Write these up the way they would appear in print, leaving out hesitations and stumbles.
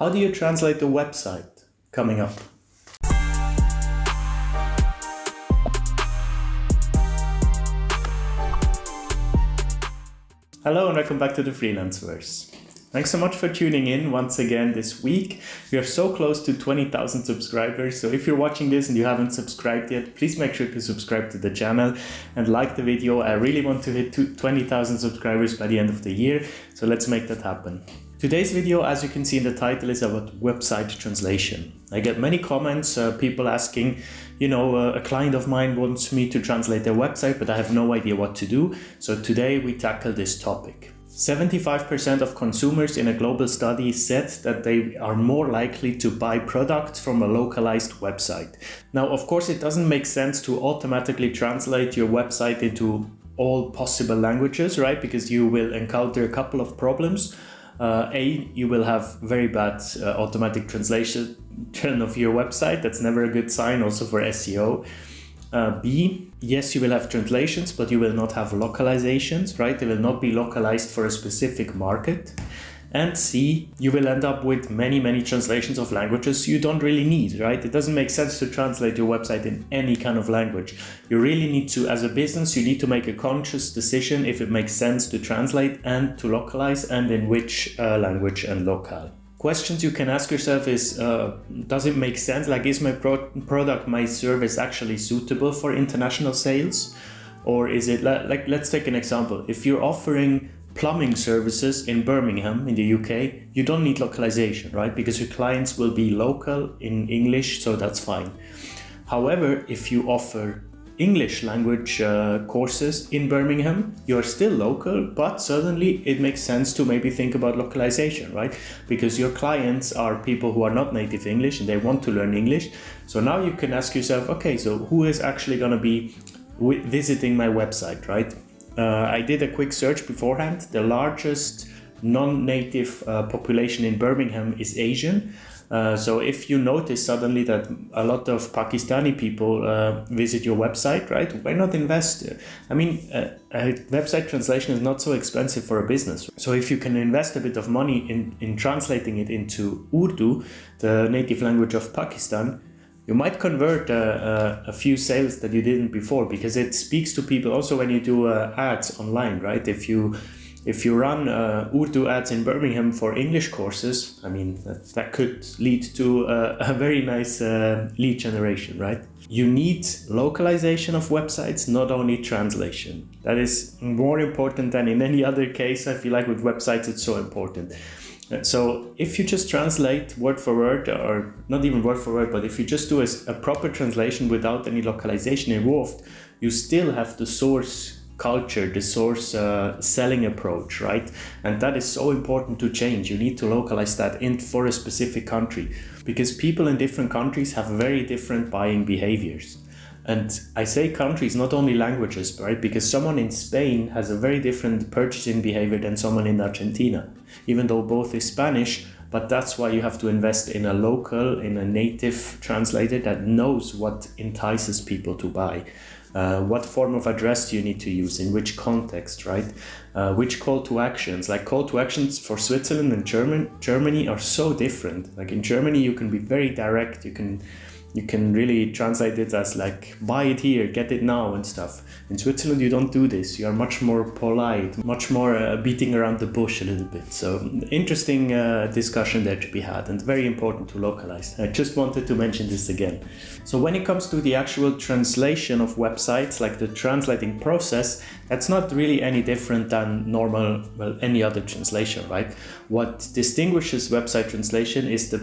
How do you translate a website? Coming up. Hello and welcome back to the Freelanceverse. Thanks so much for tuning in once again this week. We are so close to 20,000 subscribers, so if you're watching this and you haven't subscribed yet, please make sure to subscribe to the channel and like the video. I really want to hit 20,000 subscribers by the end of the year, so let's make that happen. Today's video, as you can see in the title, is about website translation. I get many comments, people asking, a client of mine wants me to translate their website, but I have no idea what to do. So today we tackle this topic. 75% of consumers in a global study said that they are more likely to buy products from a localized website. Now, of course, it doesn't make sense to automatically translate your website into all possible languages, right? Because you will encounter a couple of problems. You will have very bad automatic translation of your website. That's never a good sign, also for SEO. B, yes, you will have translations, but you will not have localizations, right? They will not be localized for a specific market. And C, you will end up with many translations of languages you don't really need, right? It doesn't make sense to translate your website in any kind of language. You really need to, as a business, you need to make a conscious decision if it makes sense to translate and to localize, and in which language and locale. Questions you can ask yourself is, does it make sense? Like, is my product, my service actually suitable for international sales? Or is it, like, let's take an example. If you're offering plumbing services in Birmingham in the UK, you don't need localization, right? Because your clients will be local in English, so that's fine. However, if you offer English language courses in Birmingham, you're still local, but suddenly it makes sense to maybe think about localization, right? Because your clients are people who are not native English and they want to learn English. So now you can ask yourself, okay, so who is actually going to be visiting my website, right? I did a quick search beforehand. The largest non-native population in Birmingham is Asian. So if you notice suddenly that a lot of Pakistani people visit your website, right? Why not invest? I mean, website translation is not so expensive for a business. So if you can invest a bit of money in translating it into Urdu, the native language of Pakistan, you might convert a few sales that you didn't before, because it speaks to people also when you do ads online, right? If you run Urdu ads in Birmingham for English courses, I mean, that could lead to a very nice lead generation, right? You need localization of websites, not only translation. That is more important than in any other case. I feel like with websites, it's so important. So if you just translate word for word, or not even word for word, but if you just do a proper translation without any localization involved, you still have the source culture, the source selling approach, right? And that is so important to change. You need to localize that for a specific country, because people in different countries have very different buying behaviors. And I say countries, not only languages, right? Because someone in Spain has a very different purchasing behavior than someone in Argentina, even though both is Spanish. But that's why you have to invest in a native translator that knows what entices people to buy. What form of address do you need to use, in which context, right? Which call to actions, like call to actions for Switzerland and Germany are so different. Like in Germany, you can be very direct. You can really translate it as like, buy it here, get it now and stuff. In Switzerland, you don't do this. You are much more polite, much more beating around the bush a little bit. So interesting discussion there to be had, and very important to localize. I just wanted to mention this again. So when it comes to the actual translation of websites, like the translating process, that's not really any different than any other translation, right? What distinguishes website translation is the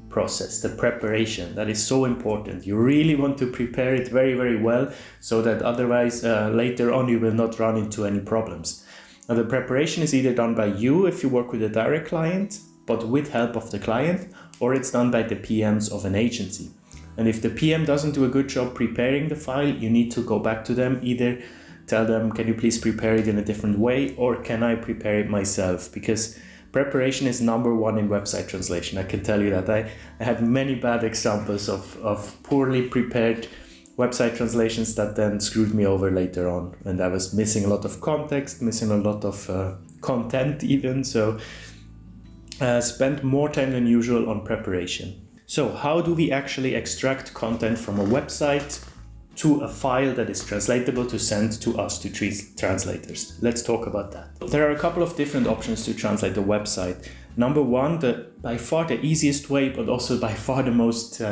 process, the preparation. That is so important. You really want to prepare it very well, so that otherwise later on you will not run into any problems. Now, the preparation is either done by you if you work with a direct client, but with help of the client, or it's done by the PMs of an agency. And if the PM doesn't do a good job preparing the file, you need to go back to them, either tell them, can you please prepare it in a different way, or can I prepare it myself? Because preparation is number one in website translation. I can tell you that. I had many bad examples of poorly prepared website translations that then screwed me over later on. And I was missing a lot of context, missing a lot of content even. So spend more time than usual on preparation. So how do we actually extract content from a website to a file that is translatable to send to us, to translators? Let's talk about that. There are a couple of different options to translate the website. Number one, by far the easiest way, but also by far the most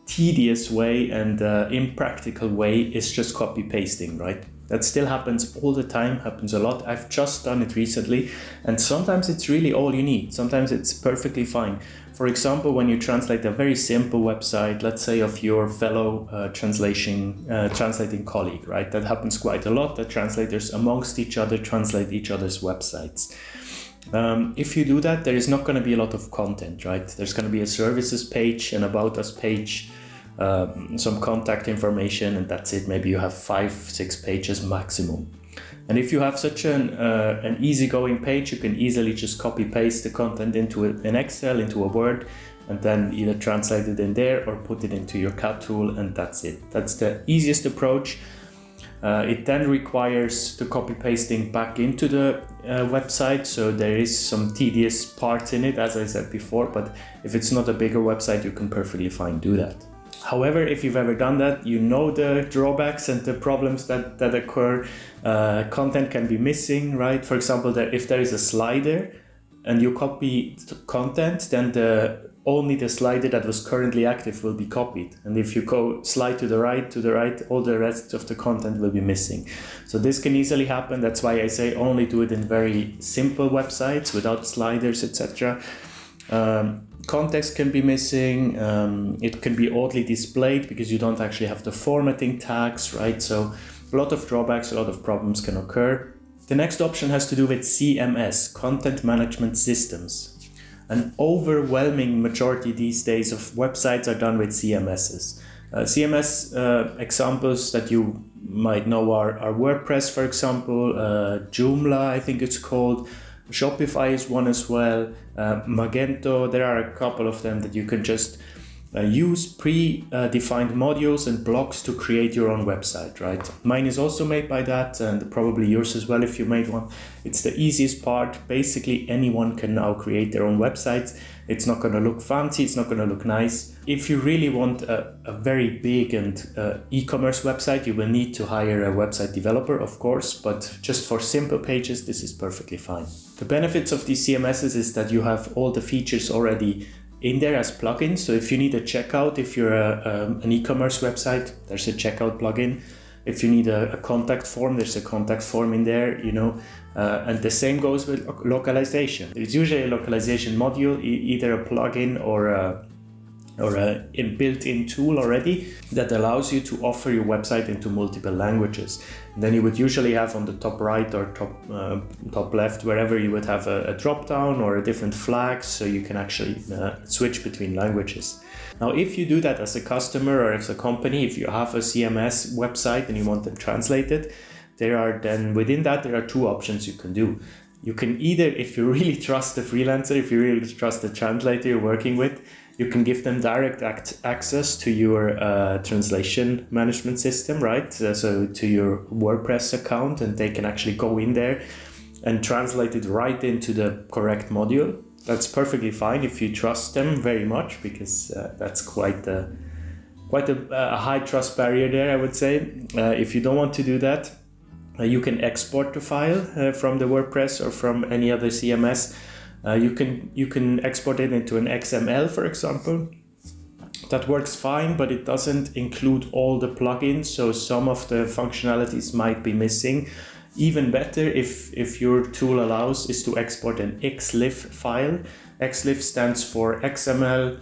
tedious way and impractical way, is just copy pasting, right? That still happens all the time, happens a lot. I've just done it recently, and sometimes it's really all you need. Sometimes it's perfectly fine. For example, when you translate a very simple website, let's say of your fellow translating colleague, right? That happens quite a lot, that translators amongst each other translate each other's websites. If you do that, there is not going to be a lot of content, right? There's going to be a services page, an about us page, some contact information, and that's it. Maybe you have 5-6 pages maximum. And if you have such an easygoing page, you can easily just copy paste the content into an Excel, into a Word, and then either translate it in there or put it into your CAT tool, and that's it. That's the easiest approach. It then requires the copy pasting back into the website, so there is some tedious parts in it, as I said before, but if it's not a bigger website, you can perfectly fine do that. However, if you've ever done that, you know the drawbacks and the problems that occur. Content can be missing, right? For example, if there is a slider and you copy content, then only the slider that was currently active will be copied. And if you go slide to the right, all the rest of the content will be missing. So this can easily happen. That's why I say only do it in very simple websites without sliders, etc. Context can be missing. It can be oddly displayed because you don't actually have the formatting tags, right? So a lot of drawbacks, a lot of problems can occur. The next option has to do with CMS, Content Management Systems. An overwhelming majority these days of websites are done with CMSs. CMS examples that you might know are WordPress, for example, Joomla, I think it's called. Shopify is one as well, Magento. There are a couple of them that you can just use pre-defined modules and blocks to create your own website, right? Mine is also made by that, and probably yours as well if you made one. It's the easiest part. Basically, anyone can now create their own websites. It's not going to look fancy, it's not going to look nice. If you really want a very big and e-commerce website, you will need to hire a website developer, of course, but just for simple pages, this is perfectly fine. The benefits of these CMSs is that you have all the features already in there as plugins. So if you need a checkout, if you're an e-commerce website, there's a checkout plugin. If you need a contact form, there's a contact form in there, you know. And the same goes with localization. There's usually a localization module, either a plugin or a built-in tool already that allows you to offer your website into multiple languages. And then you would usually have on the top right or top left, wherever you would have a drop-down or a different flag, so you can actually switch between languages. Now, if you do that as a customer or as a company, if you have a CMS website and you want them translated, within that there are two options you can do. You can either, if you really trust the freelancer, if you really trust the translator you're working with, you can give them direct access to your translation management system, right? So to your WordPress account, and they can actually go in there and translate it right into the correct module. That's perfectly fine if you trust them very much, because that's quite a high trust barrier there, I would say. If you don't want to do that, you can export the file from the WordPress or from any other CMS. You can export it into an XML, for example. That works fine, but it doesn't include all the plugins, so some of the functionalities might be missing. Even better, if your tool allows, is to export an XLIF file. XLIF stands for XML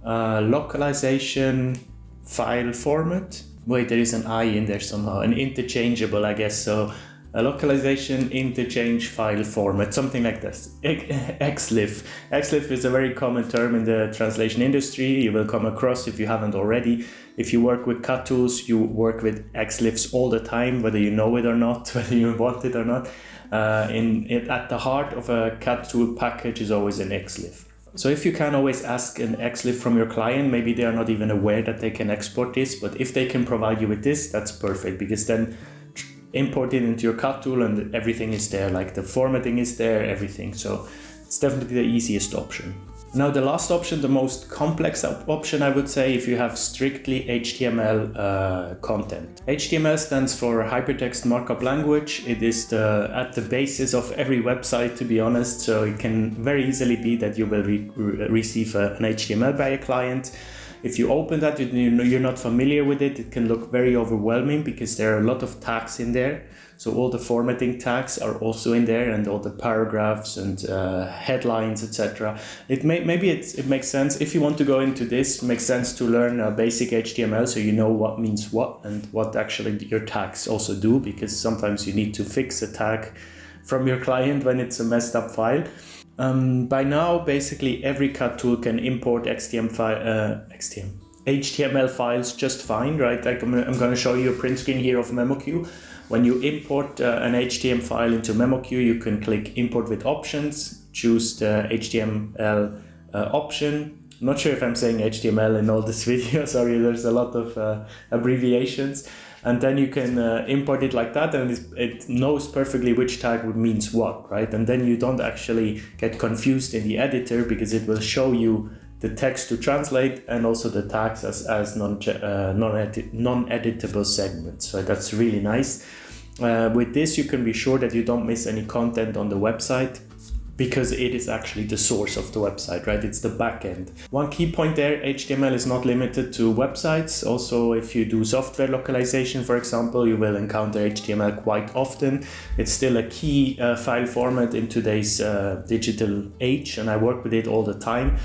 Localization File Format. Wait, there is an I in there somehow, an interchangeable, I guess, so a localization interchange file format, something like this. XLIF. XLIF is a very common term in the translation industry. You will come across if you haven't already. If you work with CAT tools, you work with XLIFs all the time, whether you know it or not, whether you want it or not. At the heart of a CAT tool package is always an XLIF. So if you can always ask an XLIF from your client, maybe they are not even aware that they can export this, but if they can provide you with this, that's perfect, because then import it into your CAT tool and everything is there, like the formatting is there, everything. So It's definitely the easiest option. Now the last option, the most complex option, I would say, if you have strictly HTML content. HTML stands for Hypertext Markup Language. It is at the basis of every website, to be honest, so it can very easily be that you will receive an HTML by a client. If you open that, you're not familiar with it, it can look very overwhelming because there are a lot of tags in there. So all the formatting tags are also in there, and all the paragraphs and headlines, etc. It makes sense. If you want to go into this, it makes sense to learn basic HTML so you know what means what and what actually your tags also do, because sometimes you need to fix a tag from your client when it's a messed up file. By now, basically every CAD tool can import HTML files just fine, right? Like I'm going to show you a print screen here of MemoQ. When you import an HTML file into MemoQ, you can click Import with Options, choose the HTML option. I'm not sure if I'm saying HTML in all this video, sorry, there's a lot of abbreviations. And then you can import it like that, and it knows perfectly which tag means what, right? And then you don't actually get confused in the editor, because it will show you the text to translate and also the tags as non-editable segments. So that's really nice. With this, you can be sure that you don't miss any content on the website, because it is actually the source of the website, right? It's the back end. One key point there, HTML is not limited to websites. Also, if you do software localization, for example, you will encounter HTML quite often. It's still a key file format in today's digital age, and I work with it all the time.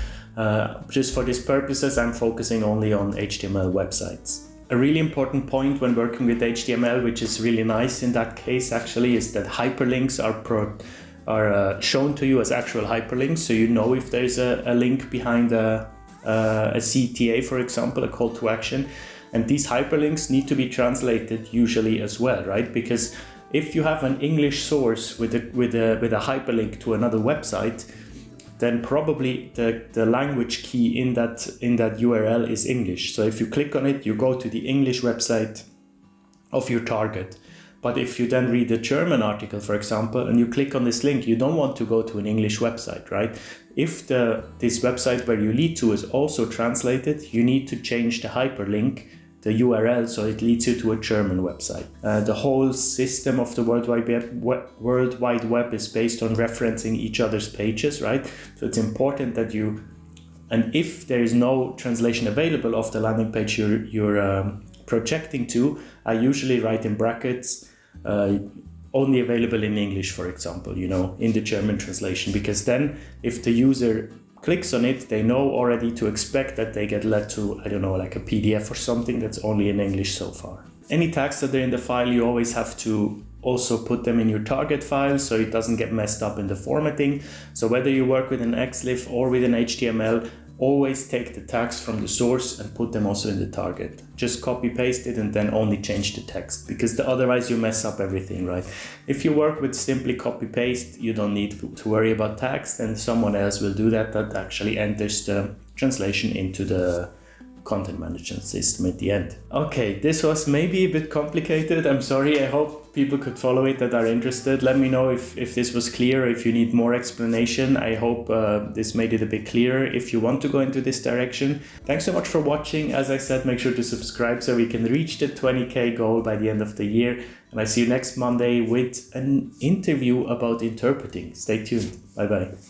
Just for these purposes, I'm focusing only on HTML websites. A really important point when working with HTML, which is really nice in that case actually, is that hyperlinks are shown to you as actual hyperlinks, so you know if there's a link behind a CTA, for example, a call to action. And these hyperlinks need to be translated usually as well, right? Because if you have an English source with a hyperlink to another website, then probably the language key in that URL is English. So if you click on it, you go to the English website of your target. But if you then read a German article, for example, and you click on this link, you don't want to go to an English website, right? If this website where you lead to is also translated, you need to change the hyperlink, the URL, so it leads you to a German website. The whole system of the World Wide Web is based on referencing each other's pages, right? So it's important that and if there is no translation available of the landing page you're projecting to, I usually write in brackets, only available in English, for example, in the German translation, because then if the user clicks on it, they know already to expect that they get led to, I don't know, like a PDF or something that's only in English so far. Any tags that are in the file, you always have to also put them in your target file so it doesn't get messed up in the formatting. So whether you work with an XLIF or with an HTML, always take the tags from the source and put them also in the target. Just copy paste it and then only change the text, because otherwise you mess up everything, right? If you work with simply copy paste, you don't need to worry about tags, then someone else will do that actually enters the translation into the content management system at the end. Okay, this was maybe a bit complicated. I'm sorry, I hope people could follow it that are interested. Let me know if this was clear, if you need more explanation. I hope this made it a bit clearer if you want to go into this direction. Thanks so much for watching. As I said, make sure to subscribe so we can reach the 20K goal by the end of the year. And I see you next Monday with an interview about interpreting. Stay tuned. Bye bye.